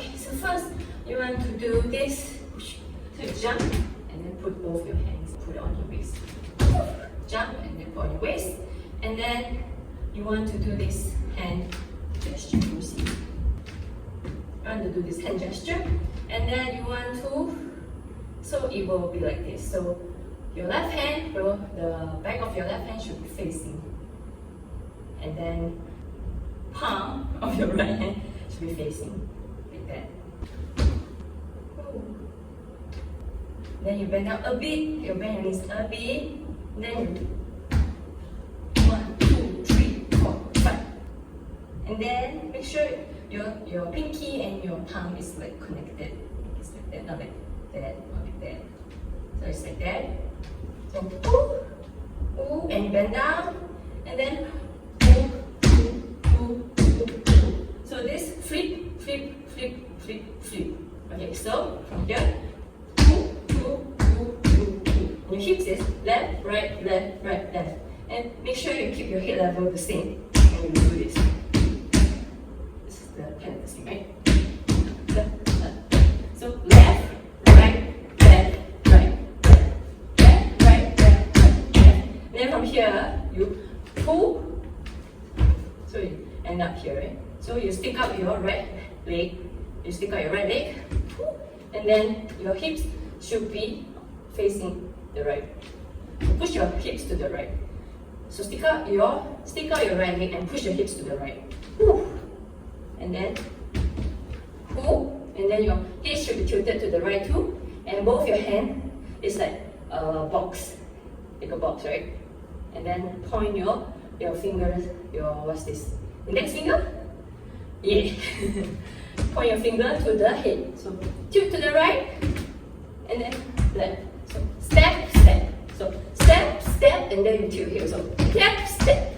Okay, so first you want to do this. So you jump and then put both your hands, put it on your waist. Jump and then put on your waist. And then you want to do this hand gesture. You see? You want to do this hand gesture. And then you want to, so it will be like this. So your left hand, the back of your left hand should be facing. And then palm of your right hand should be facing like that. Then you bend down a bit, you bend your knees a bit, then you 1, 2, 3, 4, 5. And then make sure your pinky and your thumb is like connected. It's like that, not like that, not like that. So it's like that. So ooh, ooh, and you bend down, and then ooh, ooh, ooh, ooh, ooh. So this flip, flip, flip, flip, flip. Okay, so from here, ooh, ooh, ooh, ooh, ooh. Your hips is left, right, left, right, left. And make sure you keep your head level the same when you do this. This is the tendency, right? So left, right, left, right, left, right, left, right. Then from here, you pull. So you end up here, right? So you stick out your right leg. You stick out your right leg, and then your hips should be facing the right. So push your hips to the right. So stick out your right leg and push your hips to the right. And then pull, and then your head should be tilted to the right too. And both your hand is like a box, like a box, right? And then point your fingers, your what's this? Index finger? Yeah. Point your finger to the head. So tilt to the right, and then left. So step, step. So step, step, and then you tilt here. So step, step.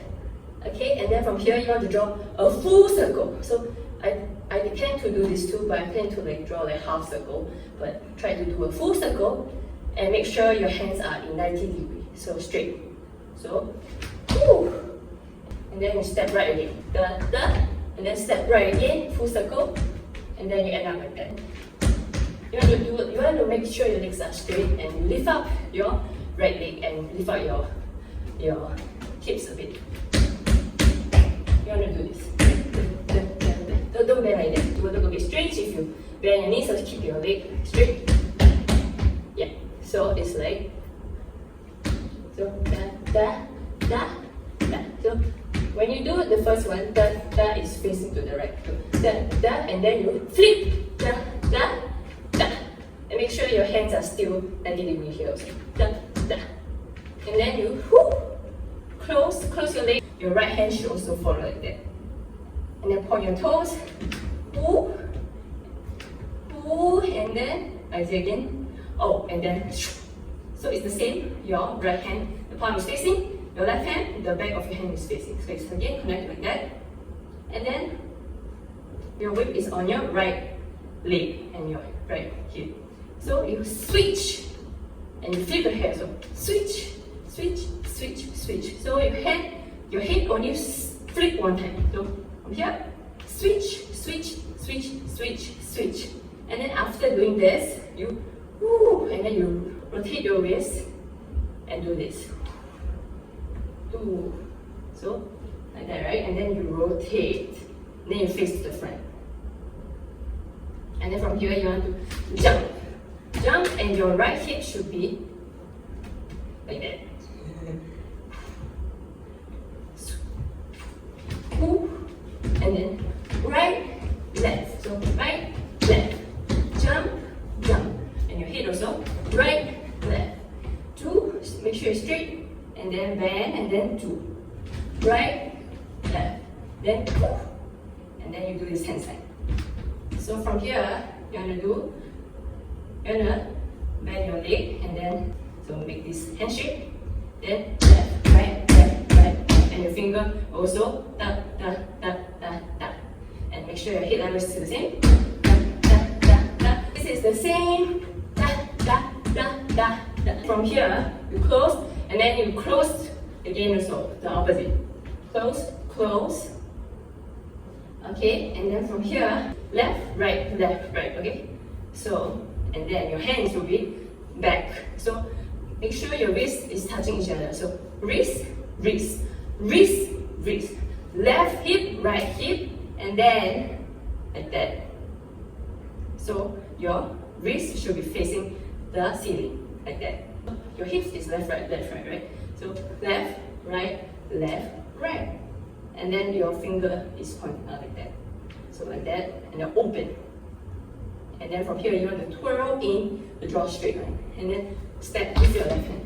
Okay, and then from here you want to draw a full circle. So I tend to do this too, but I tend to like draw like half circle. But try to do a full circle and make sure your hands are in 90 degrees. So straight. So whoo. And then you step right again. And then step right again, full circle, and then you end up like that. You want to make sure your legs are straight, and you lift up your right leg and lift up your hips a bit. You want to do this. Don't bend like that. You want to go straight. If you bend your knees, so keep your leg straight. Yeah. So it's like so da. So when you do the first one, da is facing to the right. So da, and then you flip da. And make sure your hands are still 90 degrees here also. Da. And then you close your leg. Your right hand should also follow like that. And then point your toes. Pull, and then I say again. Oh, and then so it's the same. Your right hand, the palm is facing. Your left hand, the back of your hand is facing. So it's again connected like that. And then your whip is on your right leg and your right hip. So you switch and you flip the hair. So switch. So your head only flip one time. So from here, switch. And then after doing this, and then you rotate your waist and do this. So like that, right? And then you rotate. Then you face to the front. And then from here you want to jump, and your right hip should be like that. And then right, left. So right, left. Jump. And your head also right, left. 2, make sure it's straight. And then bend, and then 2. Right, left. Then and then you do this hand side. So from here, you're gonna bend your leg, and then so make this hand shape. Then left, right, and your finger also da. And make sure your head level is the same. Da. This is the same. Da. From here, you close, and then you close again also the opposite. Close. Okay, and then from here left, right, okay? So, and then your hands will be back. So, make sure your wrist is touching each other. So, wrist, wrist, wrist, wrist. Left hip, right hip, and then like that. So, your wrist should be facing the ceiling, like that. Your hips is left, right, right? So, left, right, right. And then your finger is pointing out like that. So like that, and then open. And then from here, you want to twirl in the draw straight line. And then step with your left hand.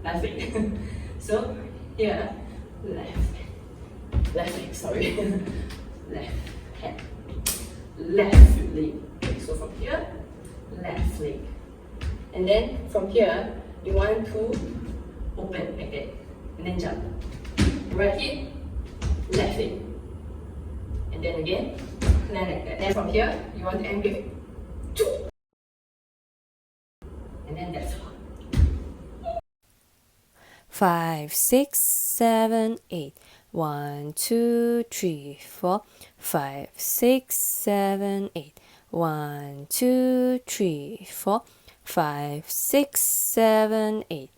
Left leg. So here, left leg, sorry. Left hand. Left leg. Okay, so from here, left leg. And then from here, you want to open like that. And then jump. Right hip, left hip. And then again, land like that. Then from here, you want to end with 2. And then that's all. 5, 6, 7, 8. 1, 2, 3, 4. 5, 6, 7, 8. 1, 2, 3, 4. 5, 6, 7, 8.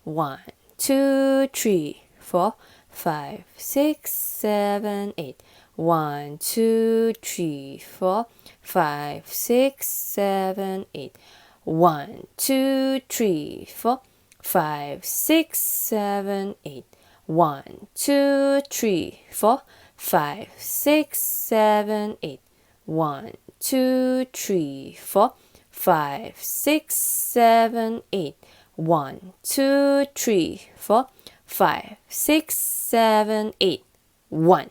1, 2, 3, 4. 5, 6, 7, 8. 1, 2, 3, 4. 5, 6, 7, 8. 1, 2, 3, 4. 5, 6, 7, 8. 1, 2, 3, 4. 5, 6, 7, 8. 1, 2, 3, 4. 5, 6, 7, 8. 1, 2, 3, 4. 5, 6, 7, 8. 1.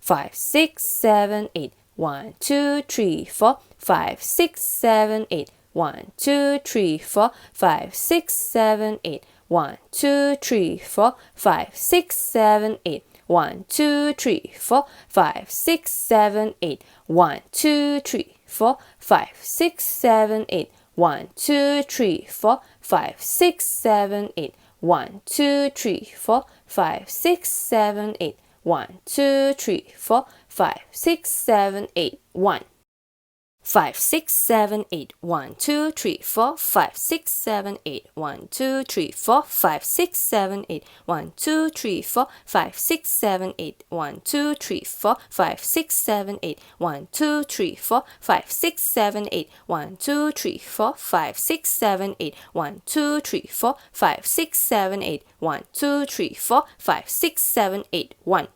5, 6, 7, 8. 1, 2, 3, 4. 5, 6, 7, 8. 1, 2, 3, 4. 5, 6, 7, 8. 1, 2, 3, 4. 5, 6, 7, 8. 1, 2, 3, 4. 5, 6, 7, 8. 1, 2, 3, 4. 5, 6, 7, 8. 1, 2, 3, 4. 5, 6, 7, 8. 1, 2, 3, 4. 5, 6, 7, 8. 1, 2, 3, 4, 5, 6, 7, 8, 1. 5, 6, 7, 8, 1, 2, 3, 4, 5, 6, 7, 8, 1, 2, 3, 4, 5, 6, 7, 8, 1, 2, 3, 4, 5, 6, 7, 8, 1, 2, 3, 4, 5, 6, 7, 8, 1, 2, 3, 4, 5, 6, 7, 8, 1, 2, 3, 4, 5, 6, 7, 8, 1, 2, 3, 4, 5, 6, 7, 8, 1, 2, 3, 4, 5, 6, 7, 8, 1.